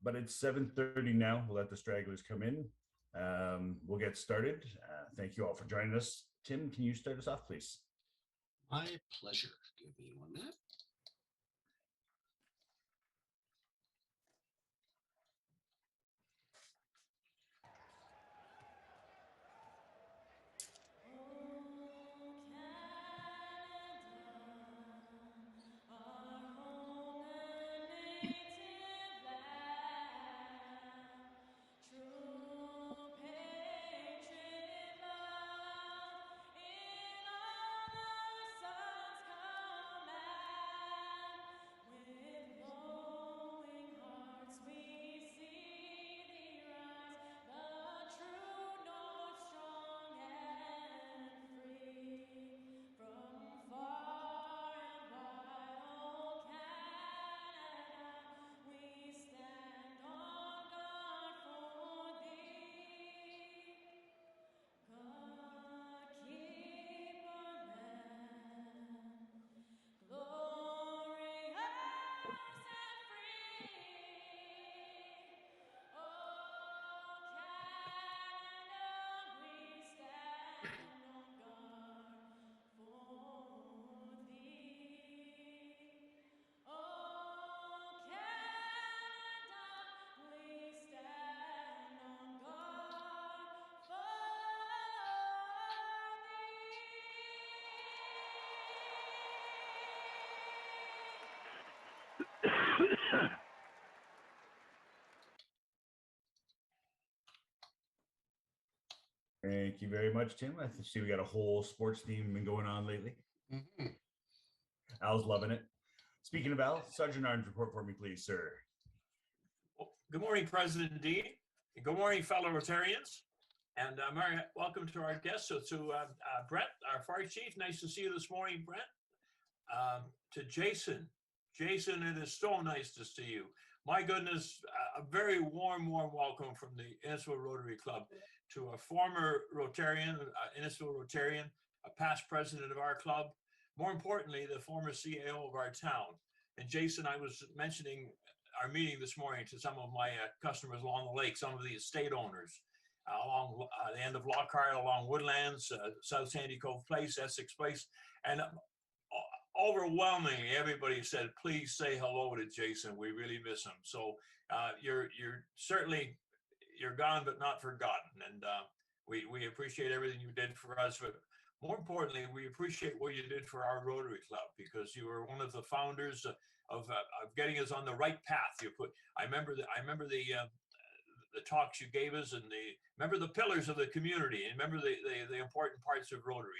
But it's 7:30 now. We'll let the stragglers come in. We'll get started. Thank you all for joining us. Tim, can you start us off, please? My pleasure. Give me 1 minute. Thank you very much, Tim. I see we got a whole sports theme been going on lately. Al's loving it. Speaking of Al, Sergeant Arns, report for me, please, sir. Well, good morning, President Dean. Good morning, fellow Rotarians. And Mary, welcome to our guests. So to Brett, our fire chief, nice to see you this morning, Brett. To Jason, it is so nice to see you. My goodness, a very warm welcome from the Innisfil Rotary Club to a former Rotarian, Innisfil Rotarian, a past president of our club, more importantly, the former CAO of our town. And Jason, I was mentioning our meeting this morning to some of my customers along the lake, some of the estate owners along the end of Lockhart, along Woodlands, South Sandy Cove Place, Essex Place, and overwhelmingly everybody said, please say hello to Jason. We really miss him. So you're certainly, you're gone but not forgotten, and we appreciate everything you did for us, but more importantly, we appreciate what you did for our Rotary Club, because you were one of the founders of getting us on the right path. I remember the talks you gave us, and remember the pillars of the community, and remember the important parts of Rotary.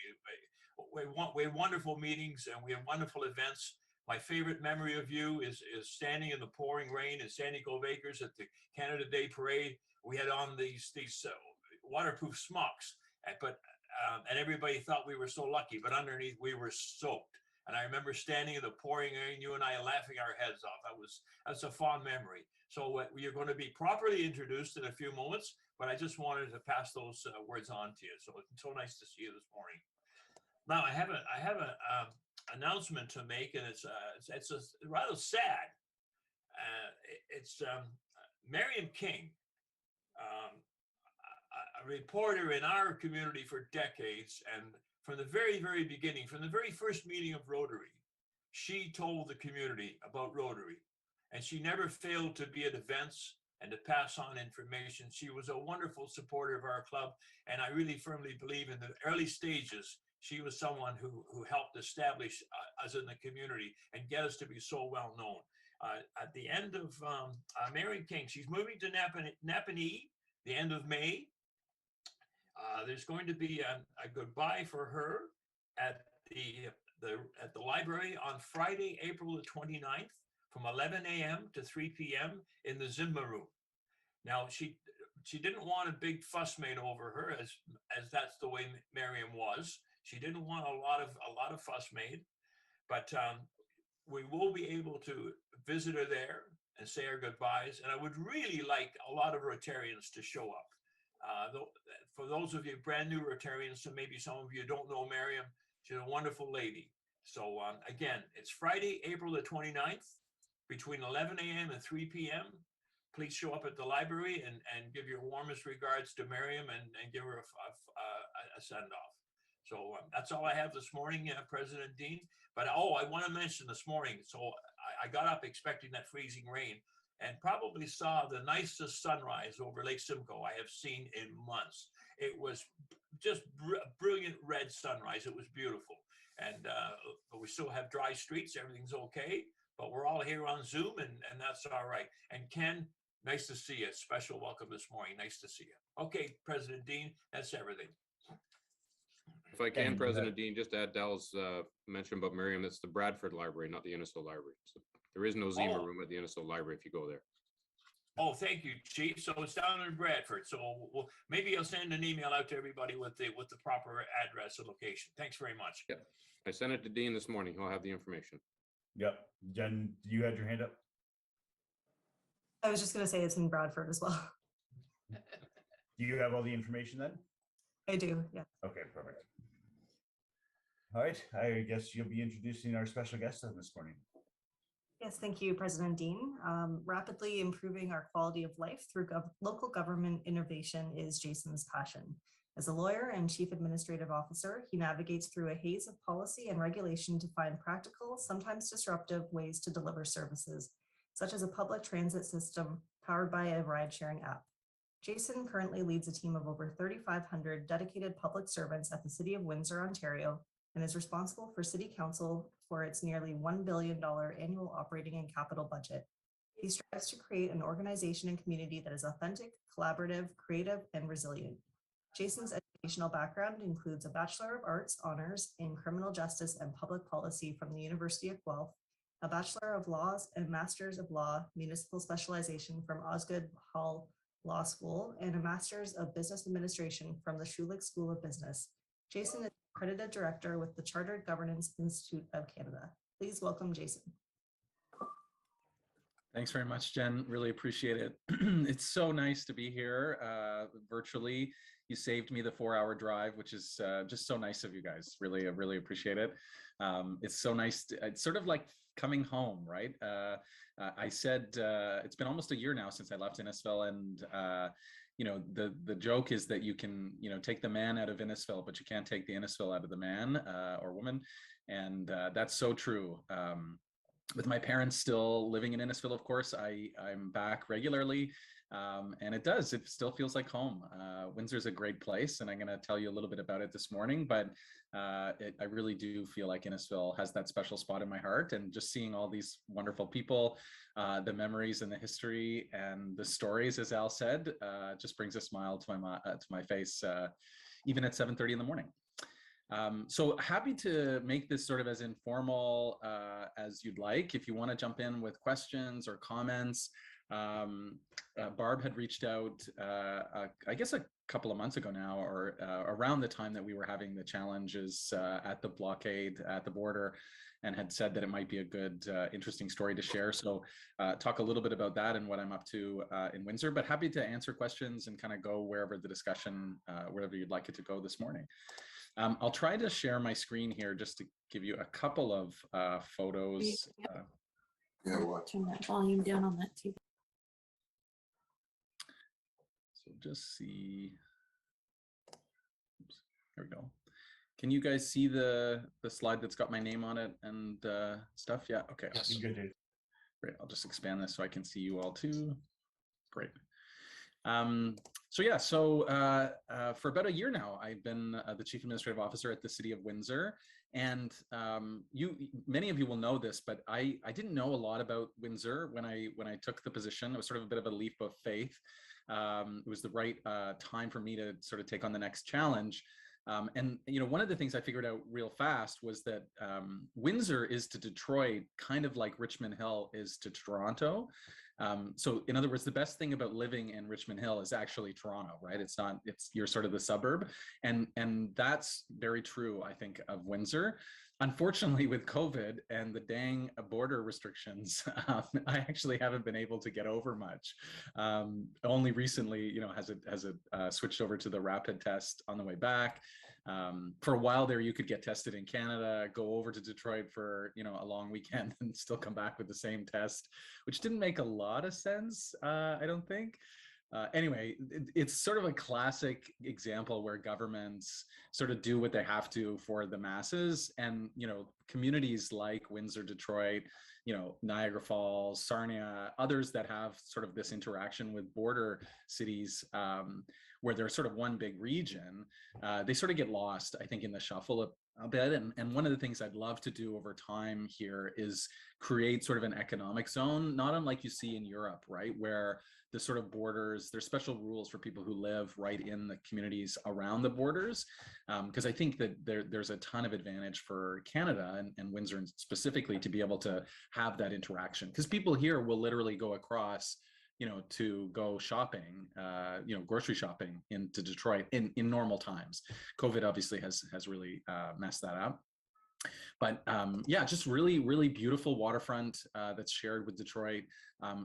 We have wonderful meetings and we have wonderful events. My favorite memory of you is standing in the pouring rain in Sandy Cove Acres at the Canada Day Parade. We had on these waterproof smocks, and everybody thought we were so lucky, but underneath we were soaked. And I remember standing in the pouring rain, you and I laughing our heads off. That's a fond memory. So you're going to be properly introduced in a few moments, but I just wanted to pass those words on to you. So it's so nice to see you this morning. Now I have an announcement to make, and it's rather sad. It's Miriam King, a reporter in our community for decades, and from the very beginning, from the very first meeting of Rotary, she told the community about Rotary, and she never failed to be at events and to pass on information. She was a wonderful supporter of our club, and I really firmly believe in the early stages, she was someone who helped establish us in the community and get us to be so well known. At the end of Mary King, she's moving to Napanee, the end of May. There's going to be a goodbye for her at the library on Friday, April the 29th, from 11 a.m. to 3 p.m. in the Zimba room. Now, she didn't want a big fuss made over her, as that's the way Miriam was. She didn't want a lot of fuss made, but we will be able to visit her there and say our goodbyes. And I would really like a lot of Rotarians to show up. For those of you brand new Rotarians, so maybe some of you don't know Miriam, she's a wonderful lady. So again, it's Friday, April the 29th, between 11 a.m. and 3 p.m. please show up at the library and give your warmest regards to Miriam and give her a send off. So that's all I have this morning, President Dean. But I want to mention this morning. So I got up expecting that freezing rain and probably saw the nicest sunrise over Lake Simcoe I have seen in months. It was just brilliant red sunrise. It was beautiful. And but we still have dry streets. Everything's okay. But we're all here on Zoom, and that's all right. And Ken, nice to see you. Special welcome this morning. Nice to see you. Okay, President Dean, that's everything. If I can, President Dean, just add Dal's mention about Miriam, that's the Bradford Library, not the Innisfil Library. So there is no Zima room at the Innisfil Library if you go there. Oh, thank you, Chief. So it's down in Bradford. So maybe I'll send an email out to everybody with the proper address and location. Thanks very much. Yep. I sent it to Dean this morning. He'll have the information. Yep. Jen, you had your hand up? I was just going to say it's in Bradford as well. Do you have all the information then? I do, yeah. Okay, perfect. All right, I guess you'll be introducing our special guest this morning. Yes, thank you, President Dean. Rapidly improving our quality of life through local government innovation is Jason's passion. As a lawyer and chief administrative officer, he navigates through a haze of policy and regulation to find practical, sometimes disruptive ways to deliver services, such as a public transit system powered by a ride-sharing app. Jason currently leads a team of over 3,500 dedicated public servants at the City of Windsor, Ontario, and is responsible for City Council for its nearly $1 billion annual operating and capital budget. He strives to create an organization and community that is authentic, collaborative, creative, and resilient. Jason's educational background includes a Bachelor of Arts honors in Criminal Justice and Public Policy from the University of Guelph, a Bachelor of Laws and Masters of Law Municipal Specialization from Osgoode Hall Law School, and a Master's of Business Administration from the Schulich School of Business. Jason is accredited director with the Chartered Governance Institute of Canada. Please welcome Jason. Thanks very much, Jen. Really appreciate it. It's so nice to be here virtually. You saved me the 4-hour drive, which is just so nice of you guys. Really, really appreciate it. It's so nice. It's sort of like coming home, right? I said it's been almost a year now since I left Innisfil, and you know, the joke is that you can, you know, take the man out of Innisfil, but you can't take the Innisfil out of the man or woman, and that's so true. With my parents still living in Innisfil, of course, I'm back regularly, and it still feels like home. Windsor's a great place, and I'm going to tell you a little bit about it this morning, but I really do feel like Innisfil has that special spot in my heart, and just seeing all these wonderful people, the memories and the history and the stories, as Al said, just brings a smile to my face, even at 7:30 in the morning. So happy to make this sort of as informal as you'd like. If you want to jump in with questions or comments, Barb had reached out, I guess a couple of months ago now, or around the time that we were having the challenges at the blockade at the border, and had said that it might be a good, interesting story to share. So talk a little bit about that and what I'm up to in Windsor, but happy to answer questions and kind of go wherever the discussion, wherever you'd like it to go this morning. I'll try to share my screen here just to give you a couple of photos. Turn that volume down on that TV. So just see, oops, here we go. Can you guys see the slide that's got my name on it and stuff? Yeah, okay. Yes. Good, Dave. Great, I'll just expand this so I can see you all too. Great. So yeah, for about a year now, I've been the Chief Administrative Officer at the City of Windsor, and many of you will know this, but I didn't know a lot about Windsor when I took the position. It was sort of a bit of a leap of faith. It was the right time for me to sort of take on the next challenge. And you know, one of the things I figured out real fast was that Windsor is to Detroit kind of like Richmond Hill is to Toronto. So in other words, the best thing about living in Richmond Hill is actually Toronto, right? You're sort of the suburb. And that's very true, I think, of Windsor. Unfortunately, with COVID and the dang border restrictions, I actually haven't been able to get over much. Only recently, you know, has it switched over to the rapid test on the way back. For a while there, you could get tested in Canada, go over to Detroit for, a long weekend and still come back with the same test, which didn't make a lot of sense, I don't think. Anyway, it's sort of a classic example where governments sort of do what they have to for the masses. And, communities like Windsor, Detroit, Niagara Falls, Sarnia, others that have sort of this interaction with border cities, where they're sort of one big region, they sort of get lost, I think, in the shuffle a bit. And one of the things I'd love to do over time here is create sort of an economic zone, not unlike you see in Europe, right? Where the sort of borders, there's special rules for people who live right in the communities around the borders. Because I think that there's a ton of advantage for Canada and Windsor specifically to be able to have that interaction. Because people here will literally go across, to go shopping, grocery shopping into Detroit in normal times. COVID obviously has really messed that up. But yeah, just really, really beautiful waterfront that's shared with Detroit.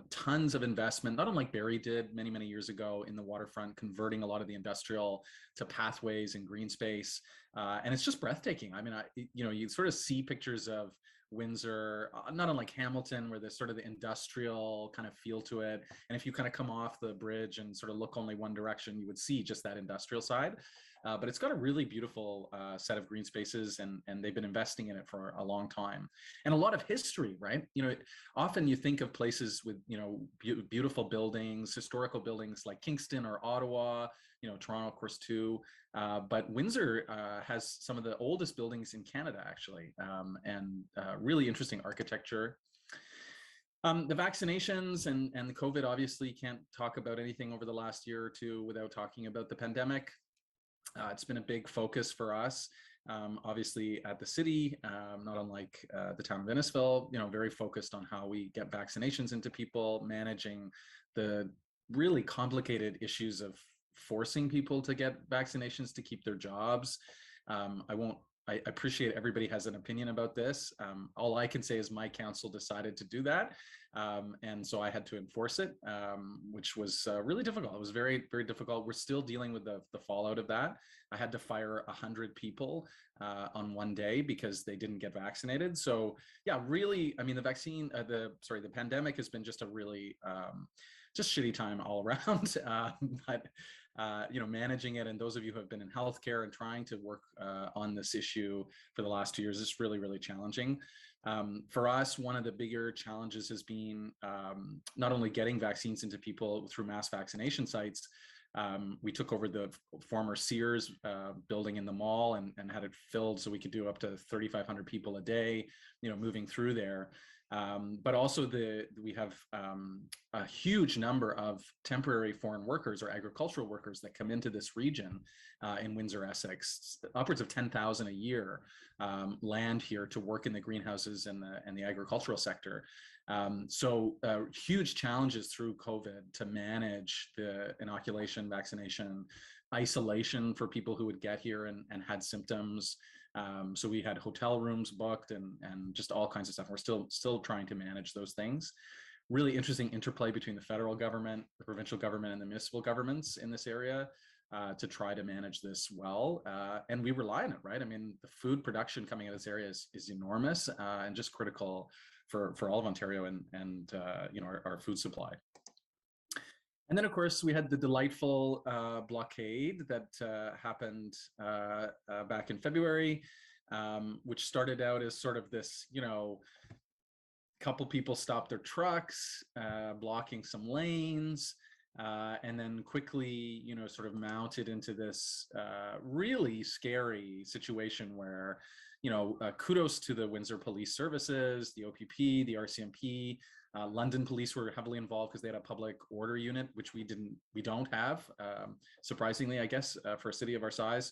Tons of investment, not unlike Barrie did many, many years ago in the waterfront, converting a lot of the industrial to pathways and green space. And it's just breathtaking. I mean, you sort of see pictures of Windsor, not unlike Hamilton, where there's sort of the industrial kind of feel to it. And if you kind of come off the bridge and sort of look only one direction, you would see just that industrial side. But it's got a really beautiful set of green spaces, and they've been investing in it for a long time, and a lot of history, right? Often you think of places with beautiful buildings, historical buildings like Kingston or Ottawa, Toronto, of course, too. But Windsor has some of the oldest buildings in Canada, actually, and really interesting architecture. The vaccinations and the COVID, obviously can't talk about anything over the last year or two without talking about the pandemic. It's been a big focus for us, obviously at the city, not unlike the town of Innisfil, very focused on how we get vaccinations into people, managing the really complicated issues of forcing people to get vaccinations to keep their jobs. I appreciate everybody has an opinion about this. All I can say is my council decided to do that. And so I had to enforce it, which was really difficult. It was very, very difficult. We're still dealing with the fallout of that. I had to fire 100 people on one day because they didn't get vaccinated. So yeah, really, I mean, the pandemic has been just a really, just shitty time all around. But managing it, and those of you who have been in healthcare and trying to work on this issue for the last 2 years is really, really challenging. For us, one of the bigger challenges has been not only getting vaccines into people through mass vaccination sites. We took over the former Sears building in the mall and had it filled so we could do up to 3,500 people a day, moving through there. But also we have a huge number of temporary foreign workers or agricultural workers that come into this region in Windsor, Essex. Upwards of 10,000 a year land here to work in the greenhouses and the agricultural sector. So huge challenges through COVID to manage the inoculation, vaccination, isolation for people who would get here and had symptoms. So we had hotel rooms booked and just all kinds of stuff. We're still trying to manage those things. Really interesting interplay between the federal government, the provincial government, and the municipal governments in this area to try to manage this well. And we rely on it, right? I mean, the food production coming out of this area is enormous and just critical for all of Ontario and our food supply. And then, of course, we had the delightful blockade that happened back in February, which started out as sort of this, couple people stopped their trucks, blocking some lanes, and then quickly, sort of mounted into this really scary situation where, kudos to the Windsor Police Services, the OPP, the RCMP. London police were heavily involved because they had a public order unit, which we don't have, surprisingly, I guess, for a city of our size.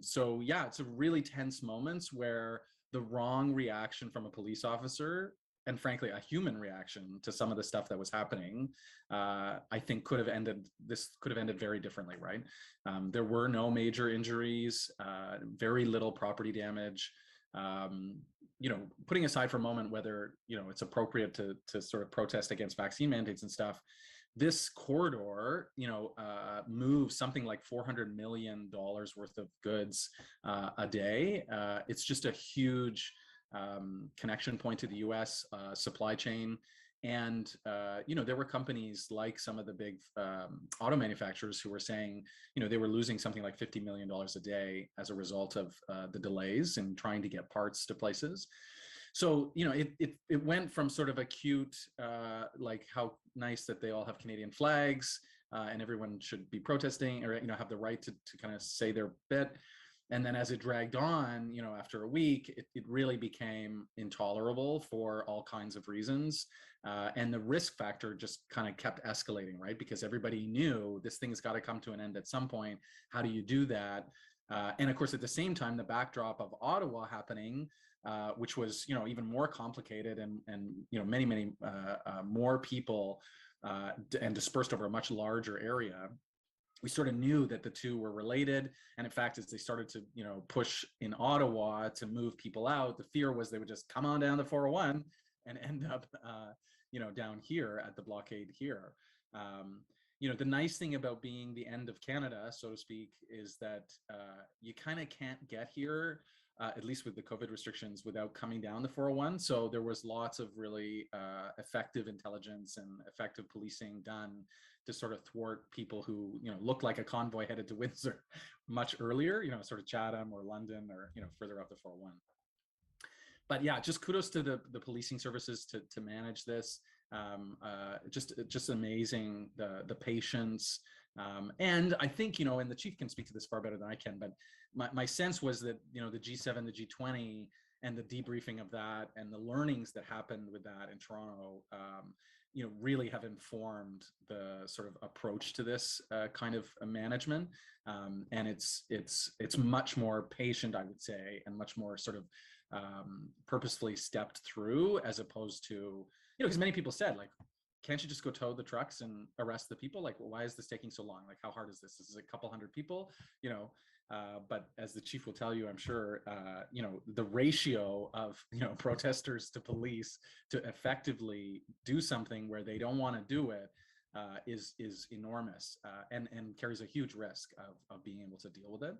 So yeah, it's a really tense moments where the wrong reaction from a police officer, and frankly, a human reaction to some of the stuff that was happening, I think this could have ended very differently, right? There were no major injuries, very little property damage. Putting aside for a moment whether it's appropriate to sort of protest against vaccine mandates and stuff, this corridor, moves something like $400 million worth of goods a day. It's just a huge connection point to the US supply chain. And, there were companies like some of the big auto manufacturers who were saying, they were losing something like $50 million a day as a result of the delays in trying to get parts to places. So, it went from sort of acute, like how nice that they all have Canadian flags and everyone should be protesting or, have the right to kind of say their bit. And then as it dragged on, after a week, it really became intolerable for all kinds of reasons. And the risk factor just kind of kept escalating, right? Because everybody knew this thing has got to come to an end at some point. How do you do that? And of course, at the same time, the backdrop of Ottawa happening, which was, even more complicated and many more people and dispersed over a much larger area. We sort of knew that the two were related. And in fact, as they started to, push in Ottawa to move people out, the fear was they would just come on down the 401 and end up, down here at the blockade here. The nice thing about being the end of Canada, so to speak, is that you kind of can't get here, at least with the COVID restrictions, without coming down the 401. So there was lots of really effective intelligence and effective policing done to sort of thwart people who, looked like a convoy headed to Windsor much earlier, sort of Chatham or London or, further up the 401. But yeah, just kudos to the policing services to manage this. Just amazing, the patience. And I think, and the chief can speak to this far better than I can, but my sense was that, the G7, the G20, and the debriefing of that and the learnings that happened with that in Toronto, really have informed the sort of approach to this kind of management. And it's much more patient, I would say, and much more sort of purposefully stepped through, as opposed to, because many people said, like, can't you just go tow the trucks and arrest the people? Like, well, why is this taking so long? Like, how hard is this? This is a couple hundred people, but as the chief will tell you, I'm sure, the ratio of, protesters to police to effectively do something where they don't want to do it is enormous and carries a huge risk of being able to deal with it.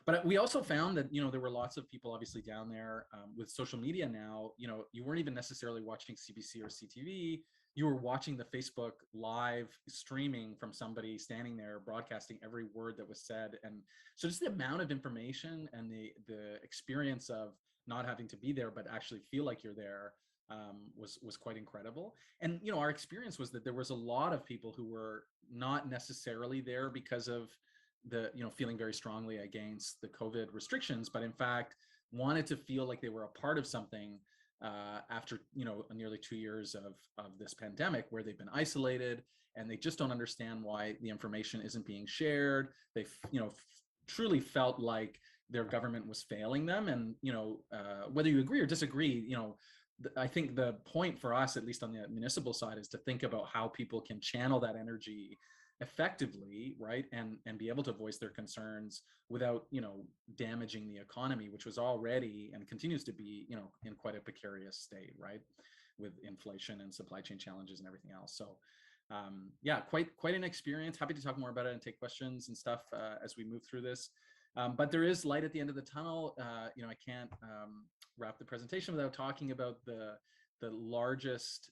But we also found that, there were lots of people obviously down there with social media now, you weren't even necessarily watching CBC or CTV. You were watching the Facebook live streaming from somebody standing there broadcasting every word that was said. And so just the amount of information and the experience of not having to be there, but actually feel like you're there was quite incredible. And, our experience was that there was a lot of people who were not necessarily there because of the, feeling very strongly against the COVID restrictions, but in fact wanted to feel like they were a part of something after, nearly 2 years of this pandemic where they've been isolated and they just don't understand why the information isn't being shared. They, truly felt like their government was failing them. And, whether you agree or disagree, I think the point for us, at least on the municipal side, is to think about how people can channel that energy effectively, right, and be able to voice their concerns without, damaging the economy, which was already and continues to be, in quite a precarious state, right, with inflation and supply chain challenges and everything else. So, yeah, quite an experience. Happy to talk more about it and take questions and stuff as we move through this. But there is light at the end of the tunnel. I can't wrap the presentation without talking about the largest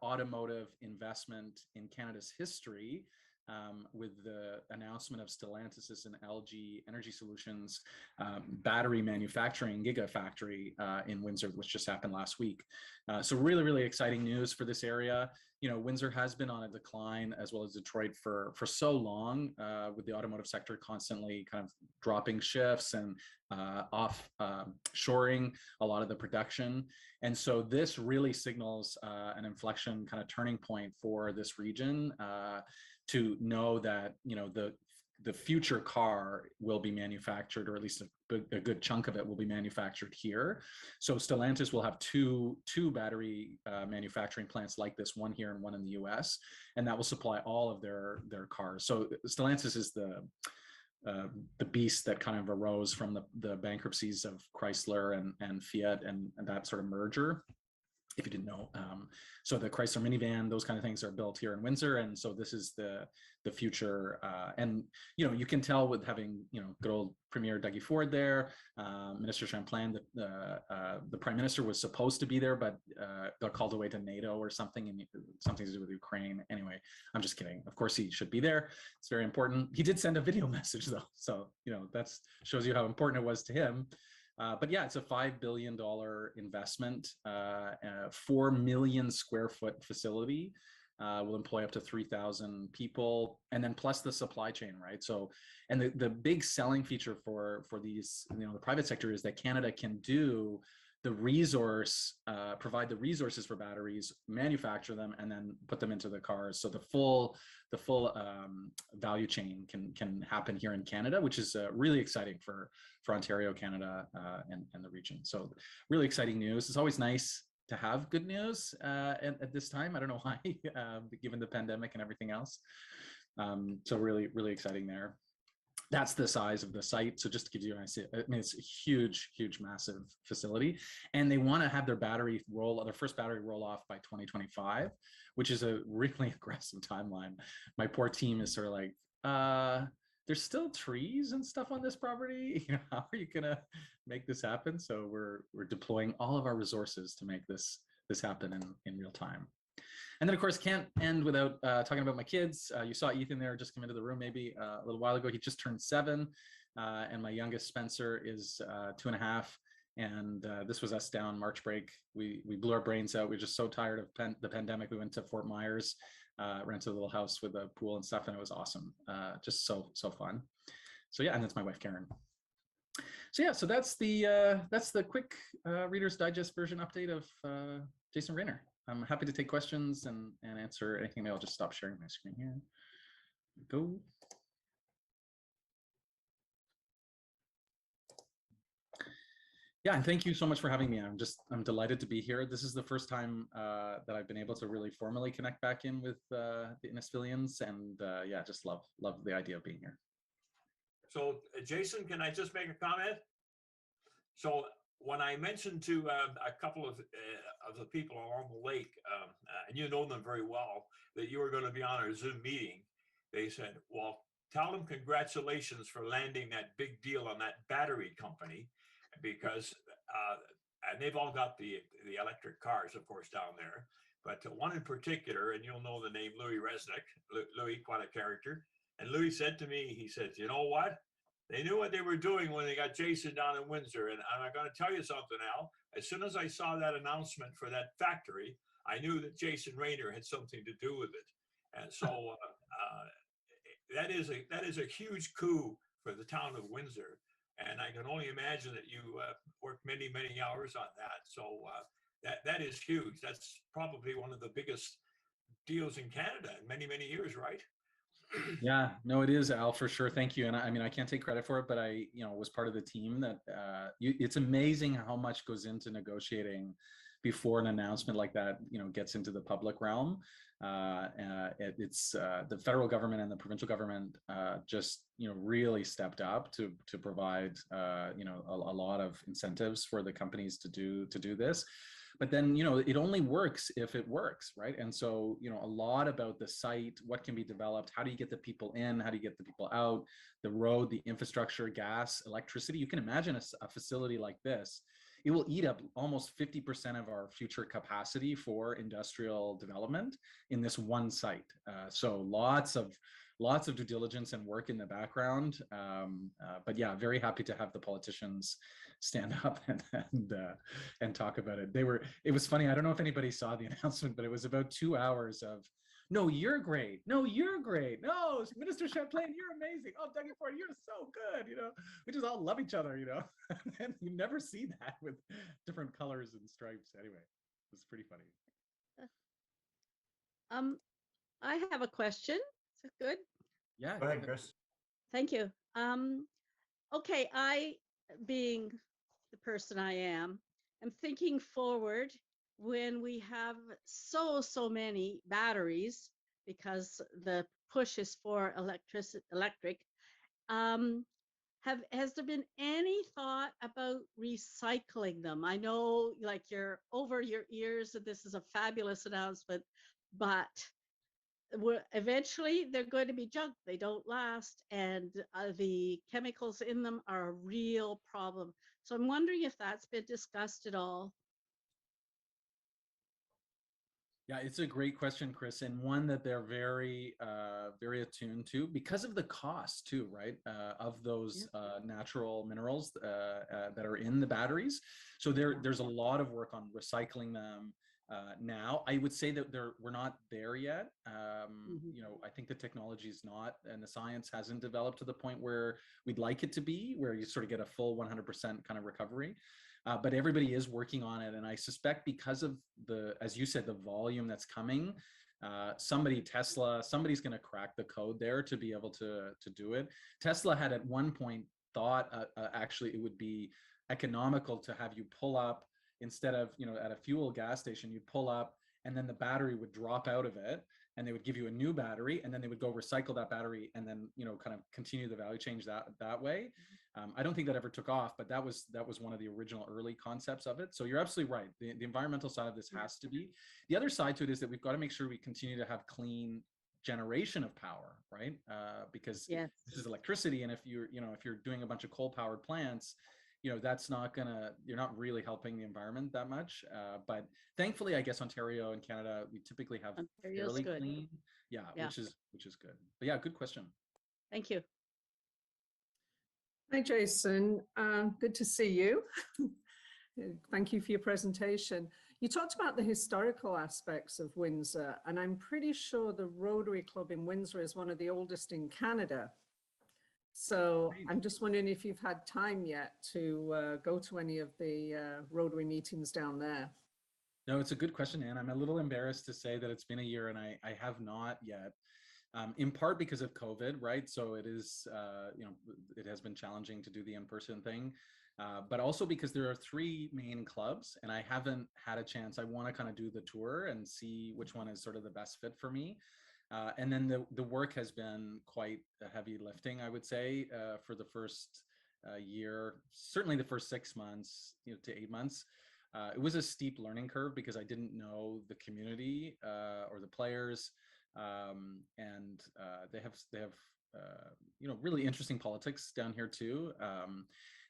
automotive investment in Canada's history. With the announcement of Stellantis and LG Energy Solutions battery manufacturing gigafactory in Windsor, which just happened last week. So really, really exciting news for this area. Windsor has been on a decline, as well as Detroit, for so long, with the automotive sector constantly kind of dropping shifts and offshoring a lot of the production. And so this really signals an inflection kind of turning point for this region. To know that, the future car will be manufactured, or at least a good chunk of it will be manufactured here. So Stellantis will have two battery manufacturing plants like this, one here and one in the US, and that will supply all of their cars. So Stellantis is the beast that kind of arose from the bankruptcies of Chrysler and Fiat and that sort of merger. if you didn't know. So the Chrysler minivan, those kind of things are built here in Windsor. And so this is the future. And, you can tell with having, good old Premier Dougie Ford there, Minister Champlain, the Prime Minister was supposed to be there, but got called away to NATO or something, and something to do with Ukraine. Anyway, I'm just kidding. Of course, he should be there. It's very important. He did send a video message though. So, that shows you how important it was to him. But yeah, it's a $5 billion investment, 4 million square foot facility, will employ up to 3,000 people, and then plus the supply chain, right? So, and the big selling feature for these, the private sector is that Canada can do the provide the resources for batteries, manufacture them, and then put them into the cars. So the full value chain can happen here in Canada, which is really exciting for Ontario, Canada, and the region. So really exciting news. It's always nice to have good news at this time. I don't know why, given the pandemic and everything else. So really, really exciting there. That's the size of the site. So just to give you an idea, it's a huge, massive facility. And they want to have their first battery roll off by 2025, which is a really aggressive timeline. My poor team is sort of like, there's still trees and stuff on this property. How are you gonna make this happen? So we're deploying all of our resources to make this happen in real time. And then, of course, can't end without talking about my kids. You saw Ethan there just come into the room maybe a little while ago. He just turned 7. And my youngest, Spencer, is 2.5. And this was us down March break. We blew our brains out. We were just so tired of the pandemic. We went to Fort Myers, rented a little house with a pool and stuff, and it was awesome. Just so fun. So yeah, and that's my wife, Karen. So yeah, so that's the quick Reader's Digest version update of Jason Rayner. I'm happy to take questions and answer anything. Maybe I'll just stop sharing my screen here. Go. Yeah, and thank you so much for having me. I'm delighted to be here. This is the first time that I've been able to really formally connect back in with the Innisfilians, and yeah, just love the idea of being here. So Jason, can I just make a comment? So when I mentioned to a couple of the people along the lake, and you know them very well, that you were going to be on our Zoom meeting, they said, well, tell them congratulations for landing that big deal on that battery company, because, and they've all got the electric cars, of course, down there, but one in particular, and you'll know the name Louis Resnick. Louis, quite a character. And Louis said to me, he said, you know what? They knew what they were doing when they got Jason down in Windsor. And I'm going to tell you something, Al. As soon as I saw that announcement for that factory, I knew that Jason Rayner had something to do with it. And so that is a huge coup for the town of Windsor. And I can only imagine that you worked many, many hours on that. So that is huge. That's probably one of the biggest deals in Canada in many, many years, right? Yeah, no, it is, Al, for sure. Thank you. And I mean, I can't take credit for it, but I, was part of the team that it's amazing how much goes into negotiating before an announcement like that, gets into the public realm. It's the federal government and the provincial government just, really stepped up to provide, a lot of incentives for the companies to do this. But then, it only works if it works, right? And so, a lot about the site, what can be developed, how do you get the people in, how do you get the people out, the road, the infrastructure, gas, electricity. You can imagine a facility like this, it will eat up almost 50% of our future capacity for industrial development in this one site. So lots of due diligence and work in the background. But yeah, very happy to have the politicians stand up and talk about it. It was funny. I don't know if anybody saw the announcement, but it was about 2 hours of, no, you're great. No, you're great. No, Minister Champlain, you're amazing. Oh, Dougie Ford, you're so good. We just all love each other, and you never see that with different colors and stripes. Anyway, it was pretty funny. I have a question. Is it good? Yeah. Go ahead, Chris. Thank you. Okay, I, being the person I am thinking forward when we have so many batteries, because the push is for electric. has there been any thought about recycling them? I know like you're over your ears that this is a fabulous announcement, but eventually they're going to be junk. They don't last, and the chemicals in them are a real problem. So I'm wondering if that's been discussed at all. Yeah, it's a great question, Chris, and one that they're very attuned to because of the cost too, right? Of those natural minerals that are in the batteries. So there's a lot of work on recycling them now. I would say that we're not there yet. You know, I think the technology is not, and the science hasn't developed to the point where we'd like it to be, where you sort of get a full 100% kind of recovery. But everybody is working on it, and I suspect because of as you said, the volume that's coming, somebody's going to crack the code there to be able to do it. Tesla had at one point thought actually it would be economical to have you pull up instead of, you know, at a fuel gas station, you'd pull up and then the battery would drop out of it and they would give you a new battery and then they would go recycle that battery and then, you know, kind of continue the value change that way. I don't think that ever took off, but that was one of the original early concepts of it. So you're absolutely right. The environmental side of this has to be. The other side to it is that we've got to make sure we continue to have clean generation of power, right? Because this is electricity, and if you're doing a bunch of coal-powered plants, you know, you're not really helping the environment that much. But thankfully, I guess Ontario and Canada, we typically have fairly clean. Yeah, which is good. But yeah, good question. Thank you. Hi, Jason. Good to see you. Thank you for your presentation. You talked about the historical aspects of Windsor, and I'm pretty sure the Rotary Club in Windsor is one of the oldest in Canada. So I'm just wondering if you've had time yet to go to any of the Rotary meetings down there. No, it's a good question, Anne. I'm a little embarrassed to say that it's been a year and I have not yet. In part because of COVID, right? So it is, you know, it has been challenging to do the in-person thing, but also because there are 3 main clubs and I haven't had a chance. I want to kind of do the tour and see which one is sort of the best fit for me. And then the work has been quite a heavy lifting, I would say, for the first year, certainly the first 6 months, you know, to 8 months. It was a steep learning curve because I didn't know the community or the players. And they have you know, really interesting politics down here too.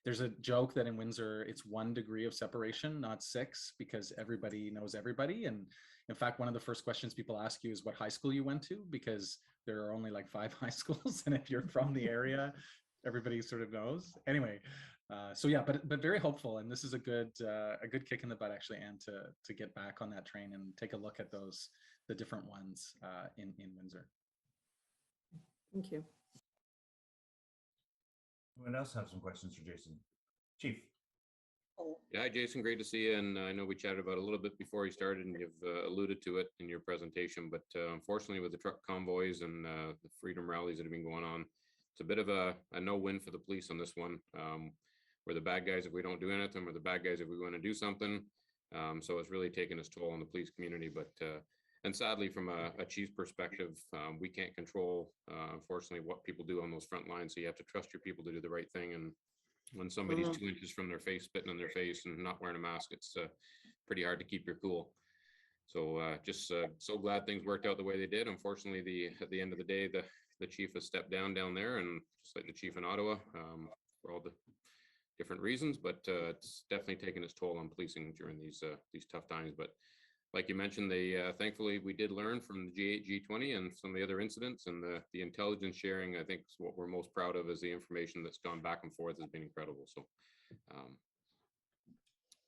There's a joke that in Windsor it's 1 degree of separation, not 6, because everybody knows everybody. And in fact, one of the first questions people ask you is what high school you went to, because there are only like 5 high schools, and if you're from the area, everybody sort of knows. Anyway, so yeah, but very hopeful, and this is a good kick in the butt actually, and to get back on that train and take a look at the different ones in Windsor. Thank you. Anyone else have some questions for Jason? Chief. Yeah, hi, Jason, great to see you. And I know we chatted about it a little bit before you started, and you've alluded to it in your presentation, but unfortunately with the truck convoys and the freedom rallies that have been going on, it's a bit of a no-win for the police on this one. We're the bad guys if we don't do anything. We're the bad guys if we want to do something. So it's really taken its toll on the police community. But and sadly, from a chief's perspective, we can't control, unfortunately, what people do on those front lines. So you have to trust your people to do the right thing. And when somebody's 2 inches from their face, spitting in their face and not wearing a mask, it's pretty hard to keep your cool. So just so glad things worked out the way they did. Unfortunately, at the end of the day, the chief has stepped down there, and just like the chief in Ottawa, for all the different reasons, but it's definitely taken its toll on policing during these tough times. But like you mentioned, thankfully we did learn from the G8, G20 and some of the other incidents, and the intelligence sharing, I think is what we're most proud of, is the information that's gone back and forth has been incredible. So it's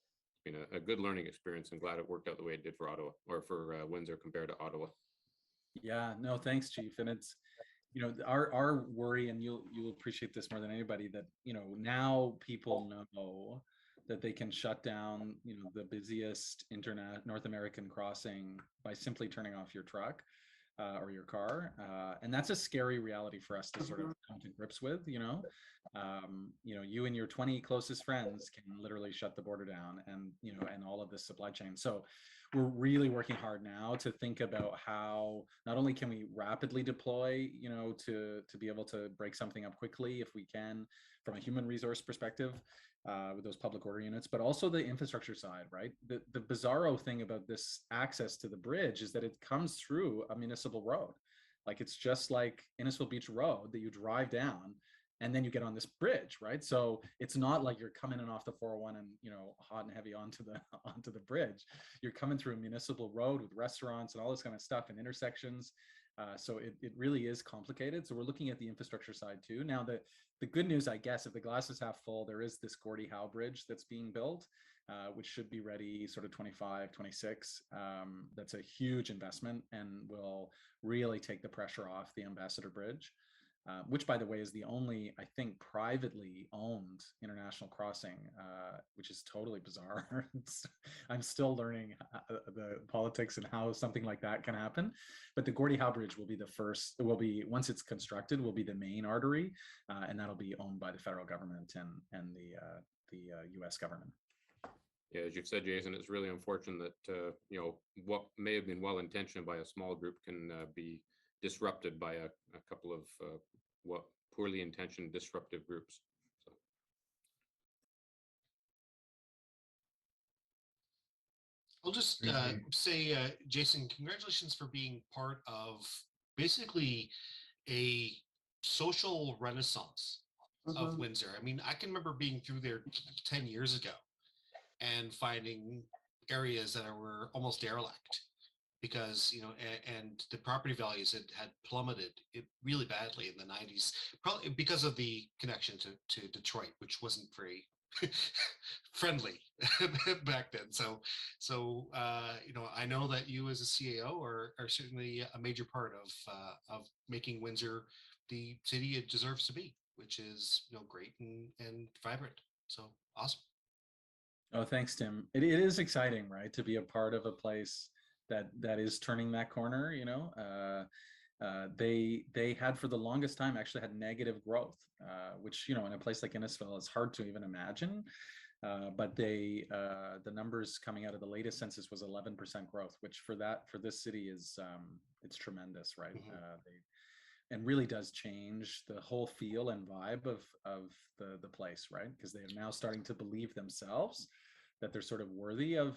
been a good learning experience. I'm glad it worked out the way it did for Ottawa, or for Windsor compared to Ottawa. Yeah, no, thanks, Chief. And it's, you know, our worry, and you'll appreciate this more than anybody, that, you know, now people know that they can shut down, you know, the busiest North American crossing by simply turning off your truck. or your car. And that's a scary reality for us to sort of come to grips with, you know. You and your 20 closest friends can literally shut the border down, and, you know, and all of this supply chain. So we're really working hard now to think about how not only can we rapidly deploy, you know, to be able to break something up quickly if we can from a human resource perspective, with those public order units, but also the infrastructure side, right? The bizarro thing about this access to the bridge is that it comes through a municipal road. Like, it's just like Innisfil Beach Road that you drive down and then you get on this bridge, right? So it's not like you're coming in off the 401 and, you know, hot and heavy onto the bridge. You're coming through a municipal road with restaurants and all this kind of stuff and intersections. So it really is complicated. So we're looking at the infrastructure side too. Now, the good news, I guess, if the glass is half full, there is this Gordie Howe Bridge that's being built, which should be ready sort of 25, 26. That's a huge investment and will really take the pressure off the Ambassador Bridge, which, by the way, is the only, I think, privately owned international crossing, which is totally bizarre. I'm still learning the politics and how something like that can happen. But the Gordie Howe Bridge will be the first, once it's constructed, will be the main artery, and that'll be owned by the federal government and the US government. Yeah, as you've said, Jason, it's really unfortunate that, what may have been well-intentioned by a small group can be disrupted by a couple of what poorly intentioned disruptive groups. So. I'll just say, Jason, congratulations for being part of basically a social renaissance of Windsor. I mean, I can remember being through there 10 years ago and finding areas that were almost derelict, because, you know, and the property values had plummeted really badly in the 90s, probably because of the connection to Detroit, which wasn't very friendly back then. So I know that you as a CAO are certainly a major part of making Windsor the city it deserves to be, which is, you know, great and vibrant. So awesome. Oh, thanks, Tim. It is exciting, right, to be a part of a place that is turning that corner. You know, they had for the longest time actually had negative growth, which, you know, in a place like Innisfil is hard to even imagine. But the numbers coming out of the latest census was 11% growth, which for this city is it's tremendous, right? And really does change the whole feel and vibe of the place, right? Because they are now starting to believe themselves that they're sort of worthy of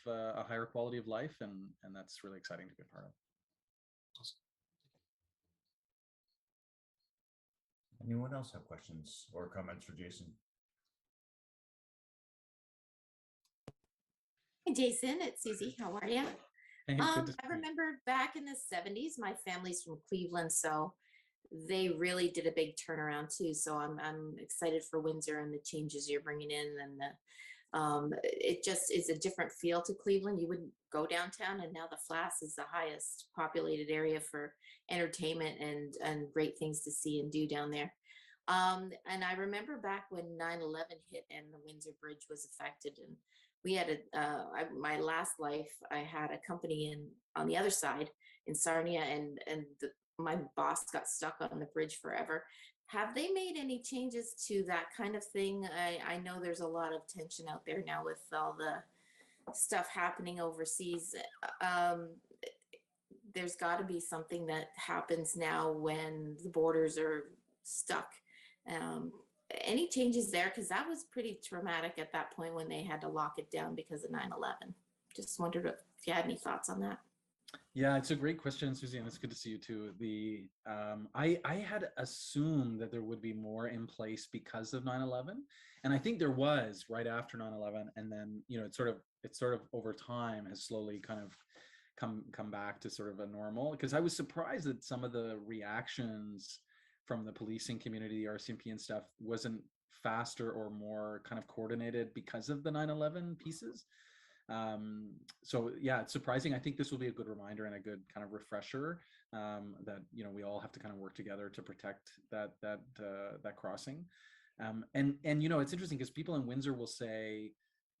a higher quality of life, and that's really exciting to be a part of. Awesome. Anyone else have questions or comments for Jason? Hey, Jason, it's Susie. How are you? Hey, I remember back in the 70s, my family's from Cleveland, so they really did a big turnaround too. So I'm excited for Windsor and the changes you're bringing in, and it just is a different feel to Cleveland. You wouldn't go downtown, and now the Flass is the highest populated area for entertainment and great things to see and do down there. And I remember back when 9/11 hit and the Windsor Bridge was affected, and we had my last life, I had a company on the other side in Sarnia, and my boss got stuck on the bridge forever. Have they made any changes to that kind of thing? I know there's a lot of tension out there now with all the stuff happening overseas. There's got to be something that happens now when the borders are stuck. Any changes there? Because that was pretty traumatic at that point when they had to lock it down because of 9/11. Just wondered if you had any thoughts on that. Yeah, it's a great question, Susie, and it's good to see you too. I had assumed that there would be more in place because of 9/11, and I think there was right after 9/11, and then, you know, it sort of over time has slowly kind of come back to sort of a normal. Because I was surprised that some of the reactions from the policing community, RCMP and stuff, wasn't faster or more kind of coordinated because of the 9/11 pieces. So yeah, it's surprising. I think this will be a good reminder and a good kind of refresher, that, you know, we all have to kind of work together to protect that crossing. And you know, it's interesting because people in Windsor will say,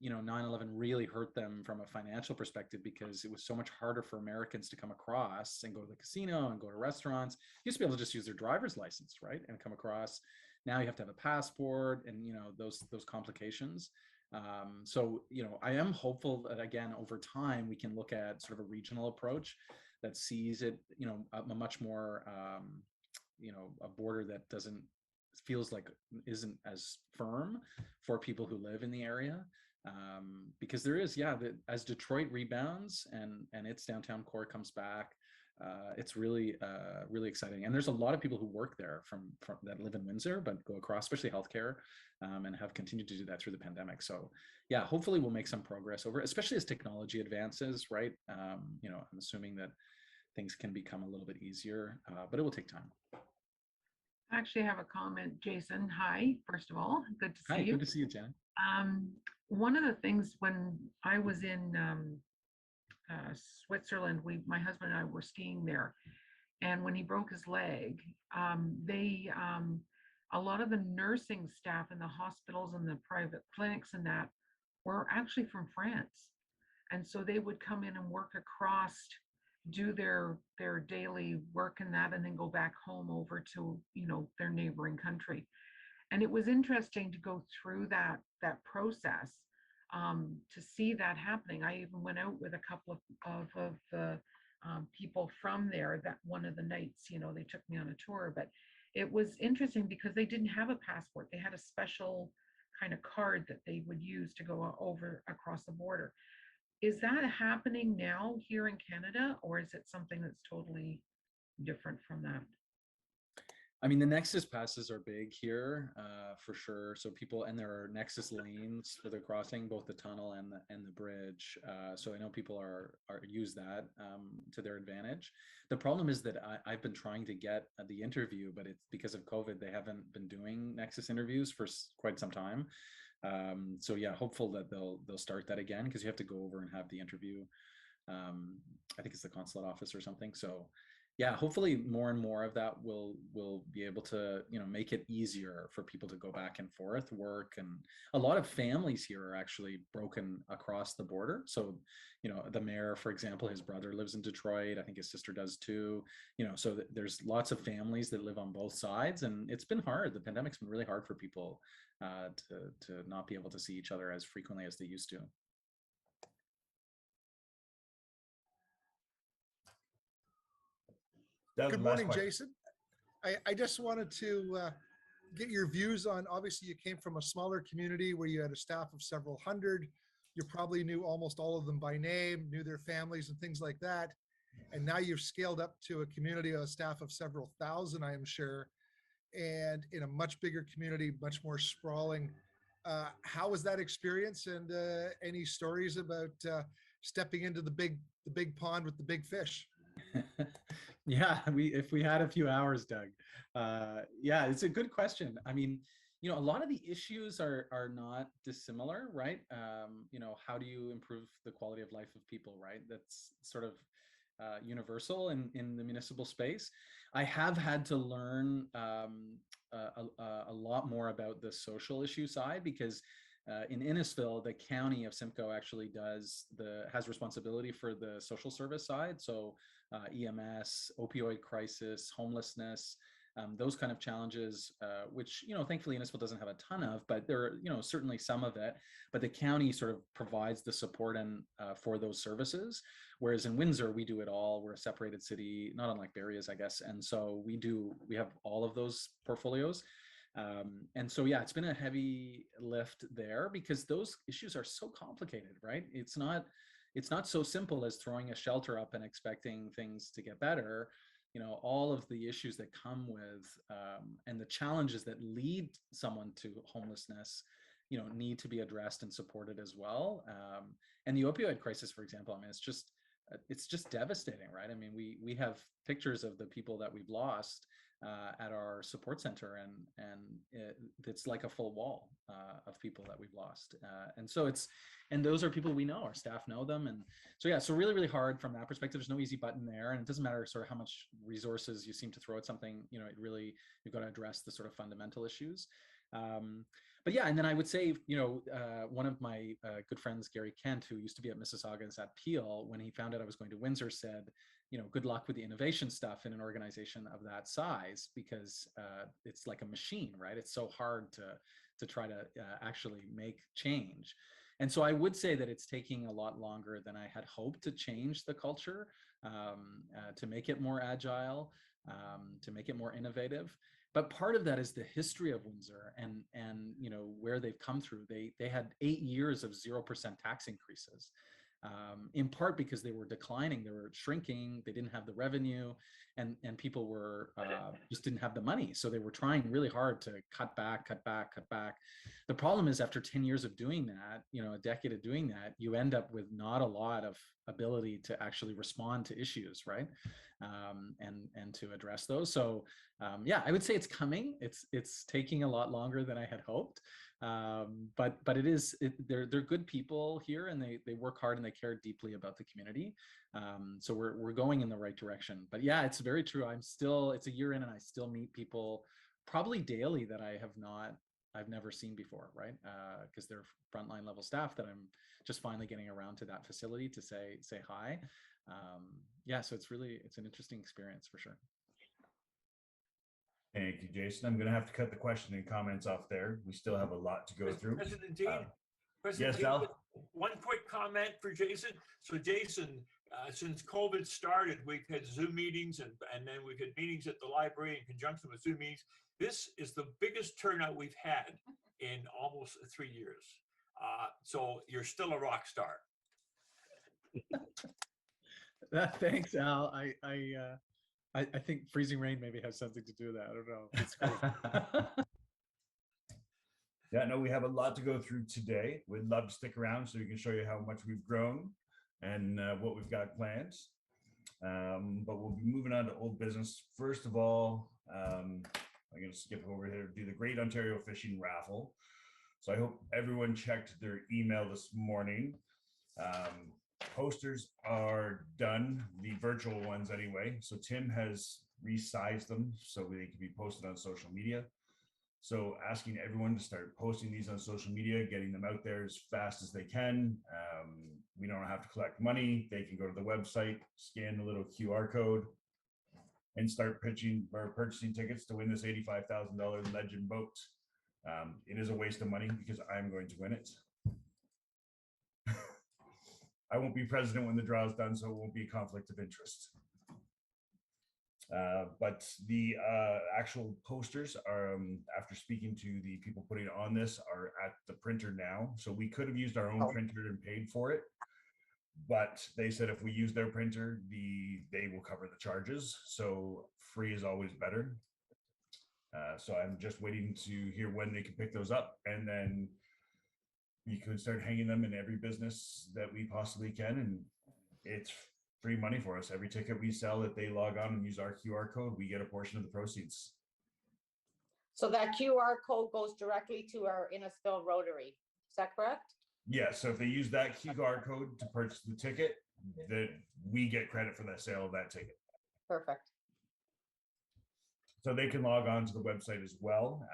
9/11 really hurt them from a financial perspective because it was so much harder for Americans to come across and go to the casino and go to restaurants. You used to be able to just use their driver's license, right, and come across. Now you have to have a passport, and those complications. So I am hopeful that again over time we can look at sort of a regional approach that sees it, a much more a border that feels like isn't as firm for people who live in the area. Because there is, as Detroit rebounds and its downtown core comes back, it's really exciting. And there's a lot of people who work there from that live in Windsor, but go across, especially healthcare, and have continued to do that through the pandemic. So yeah, hopefully we'll make some progress over, especially as technology advances, right? I'm assuming that things can become a little bit easier, but it will take time. I actually have a comment, Jason. Hi, first of all, good to see you. Hi, good to see you, Jen. One of the things when I was in Switzerland, my husband and I were skiing there, and when he broke his leg, a lot of the nursing staff in the hospitals and the private clinics and that were actually from France, and so they would come in and work across, do their daily work and that, and then go back home over to their neighboring country. And it was interesting to go through that process, to see that happening. I even went out with a couple of the people from there that one of the nights, they took me on a tour, but it was interesting because they didn't have a passport. They had a special kind of card that they would use to go over across the border. Is that happening now here in Canada, or is it something that's totally different from that? I mean, the Nexus passes are big here, for sure. So there are Nexus lanes for the crossing, both the tunnel and the bridge. So I know people use that to their advantage. The problem is that I've been trying to get the interview, but it's because of COVID, they haven't been doing Nexus interviews for quite some time. So yeah, hopeful that they'll start that again, because you have to go over and have the interview. I think it's the consulate office or something. So yeah, hopefully more and more of that will be able to make it easier for people to go back and forth, work, and a lot of families here are actually broken across the border. So the mayor, for example, his brother lives in Detroit. I think his sister does too. So there's lots of families that live on both sides, and it's been hard. The pandemic's been really hard for people to not be able to see each other as frequently as they used to. Good morning, Jason. I just wanted to get your views on, obviously you came from a smaller community where you had a staff of several hundred. You probably knew almost all of them by name, knew their families and things like that. And now you've scaled up to a community, a staff of several thousand, I am sure, and in a much bigger community, much more sprawling. How was that experience, and any stories about stepping into the big pond with the big fish? Yeah, if we had a few hours, Doug. Yeah, it's a good question. I mean, a lot of the issues are not dissimilar, right? How do you improve the quality of life of people, right? That's sort of universal in the municipal space. I have had to learn a lot more about the social issue side, because in Innisfil, the county of Simcoe actually has responsibility for the social service side. So EMS, opioid crisis, homelessness, those kind of challenges, which, thankfully Innisfil doesn't have a ton of, but there are, certainly some of it, but the county sort of provides the support and for those services. Whereas in Windsor, we do it all. We're a separated city, not unlike Barrie is, I guess. And so we have all of those portfolios. And so, yeah, it's been a heavy lift there because those issues are so complicated, right? It's not so simple as throwing a shelter up and expecting things to get better. All of the issues that come with and the challenges that lead someone to homelessness, need to be addressed and supported as well. And the opioid crisis, for example, I mean, it's just devastating, right? I mean, we have pictures of the people that we've lost at our support center, and it's like a full wall of people that we've lost, and those are people we know, our staff know them, and so yeah, so really hard from that perspective. There's no easy button there, and it doesn't matter sort of how much resources you seem to throw at something. You've got to address the sort of fundamental issues. but yeah, and then I would say, one of my good friends, Gary Kent, who used to be at Mississaugas at Peel, when he found out I was going to Windsor, said, good luck with the innovation stuff in an organization of that size, because it's like a machine, right? It's so hard to try to actually make change. And so I would say that it's taking a lot longer than I had hoped to change the culture, to make it more agile, to make it more innovative. But part of that is the history of Windsor and where they've come through. They had 8 years of 0% tax increases, in part because they were declining, they were shrinking, they didn't have the revenue, and people were just didn't have the money. So they were trying really hard to cut back. The problem is, after 10 years of doing that, a decade of doing that, you end up with not a lot of ability to actually respond to issues, right? And to address those. So yeah, I would say it's coming. It's taking a lot longer than I had hoped. But they're good people here, and they work hard and they care deeply about the community. So we're going in the right direction. But yeah, it's very true. It's a year in, and I still meet people probably daily that I've never seen before, right? Because they're frontline level staff that I'm just finally getting around to that facility to say hi. Yeah, so it's an interesting experience for sure. Thank you, Jason. I'm going to have to cut the question and comments off there. We still have a lot to go through. President Dean, yes, Al? One quick comment for Jason. So Jason, since COVID started, we've had Zoom meetings and then we've had meetings at the library in conjunction with Zoom meetings. This is the biggest turnout we've had in almost 3 years. So you're still a rock star. Thanks, Al. I think freezing rain maybe has something to do with that. I don't know. It's great. Yeah, no, we have a lot to go through today. We'd love to stick around so we can show you how much we've grown and what we've got planned. But we'll be moving on to old business. First of all, I'm going to skip over here, do the Great Ontario Fishing Raffle. So I hope everyone checked their email this morning. Posters are done, the virtual ones anyway. So Tim has resized them so they can be posted on social media. So asking everyone to start posting these on social media, getting them out there as fast as they can. We don't have to collect money. They can go to the website, scan the little QR code, and start purchasing tickets to win this $85,000 legend boat. It is a waste of money because I'm going to win it. I won't be president when the draw is done, so it won't be a conflict of interest. But the actual posters are, after speaking to the people putting on this, are at the printer now. So we could have used our own printer and paid for it, but they said if we use their printer, they will cover the charges. So free is always better. So I'm just waiting to hear when they can pick those up, and then you can start hanging them in every business that we possibly can, and it's free money for us. Every ticket we sell that they log on and use our QR code, we get a portion of the proceeds. So that QR code goes directly to our Innisfil Rotary. Is that correct? Yeah, so if they use that QR code to purchase the ticket, that we get credit for the sale of that ticket. Perfect. So they can log on to the website as well.